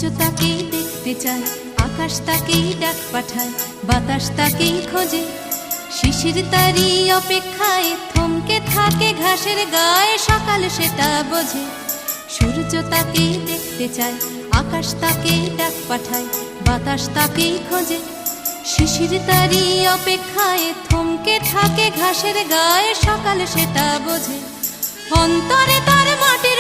সূর্য তাকেই দেখতে চায়, আকাশ তাকেই ডাক পাঠায়, বাতাস তাকেই খোঁজে। শিশির তারই অপেক্ষায় থমকে থাকে ঘাসের গায়ে, সকাল সেটা বোঝে। সূর্য তাকেই দেখতে চায়, আকাশ তাকেই ডাক পাঠায়, বাতাস তাকেই খোঁজে। শিশির তারই অপেক্ষায় থমকে থাকে ঘাসের গায়ে, সকাল সেটা বোঝে। অন্তরে তার মাটির